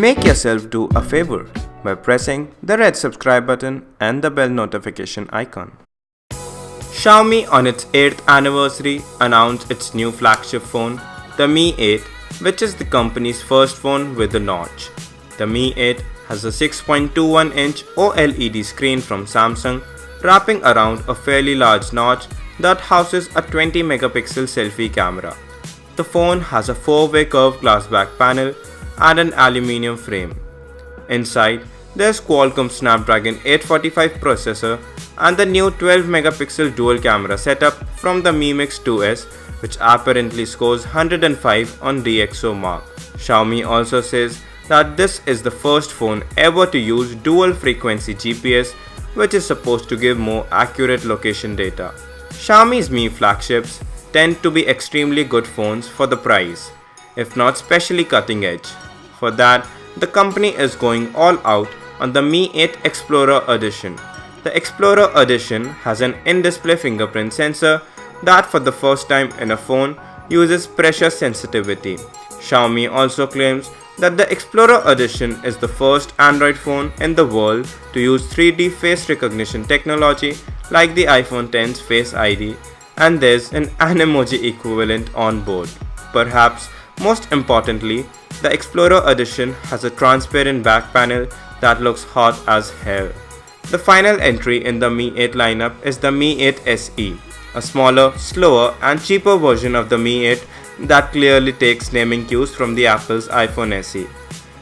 Make yourself do a favor by pressing the red subscribe button and the bell notification icon. Xiaomi on its 8th anniversary announced its new flagship phone, the Mi 8, which is the company's first phone with a notch. The Mi 8 has a 6.21-inch OLED screen from Samsung, wrapping around a fairly large notch that houses a 20-megapixel selfie camera. The phone has a 4-way curved glass back panel and an aluminium frame. Inside, there's Qualcomm Snapdragon 845 processor and the new 12-megapixel dual camera setup from the Mi Mix 2S, which apparently scores 105 on DxOMark. Xiaomi also says that this is the first phone ever to use dual frequency GPS, which is supposed to give more accurate location data. Xiaomi's Mi flagships tend to be extremely good phones for the price, if not specially cutting edge. For that, the company is going all out on the Mi 8 Explorer Edition. The Explorer Edition has an in-display fingerprint sensor that for the first time in a phone uses pressure sensitivity. Xiaomi also claims that the Explorer Edition is the first Android phone in the world to use 3D face recognition technology like the iPhone X's Face ID, and there's an Animoji equivalent on board. Perhaps most importantly, the Explorer Edition has a transparent back panel that looks hot as hell. The final entry in the Mi 8 lineup is the Mi 8 SE, a smaller, slower and cheaper version of the Mi 8 that clearly takes naming cues from the Apple's iPhone SE.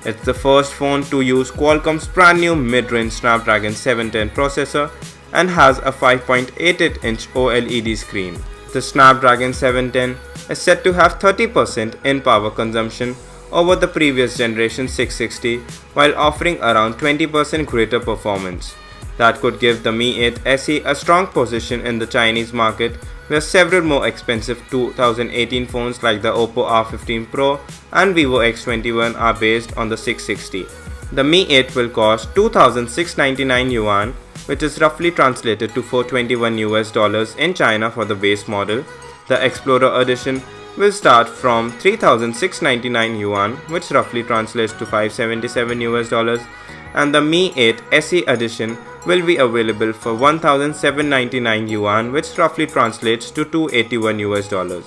It's the first phone to use Qualcomm's brand new mid-range Snapdragon 710 processor and has a 5.88-inch OLED screen. The Snapdragon 710 is said to have 30% in power consumption over the previous generation 660 while offering around 20% greater performance. That could give the Mi 8 SE a strong position in the Chinese market, where several more expensive 2018 phones like the Oppo R15 Pro and Vivo X21 are based on the 660. The Mi 8 will cost 2,699 yuan, which is roughly translated to $421 in China for the base model. The Explorer Edition will start from 3,699 yuan, which roughly translates to $577, and the Mi 8 SE Edition will be available for 1,799 yuan, which roughly translates to $281.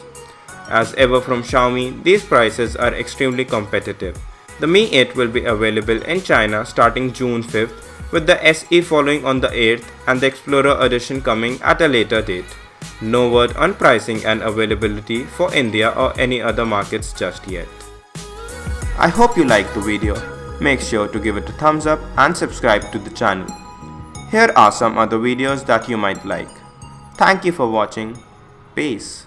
As ever from Xiaomi, these prices are extremely competitive. The Mi 8 will be available in China starting June 5th, with the SE following on the 8th and the Explorer Edition coming at a later date. No word on pricing and availability for India or any other markets just yet. I hope you liked the video. Make sure to give it a thumbs up and subscribe to the channel. Here are some other videos that you might like. Thank you for watching. Peace.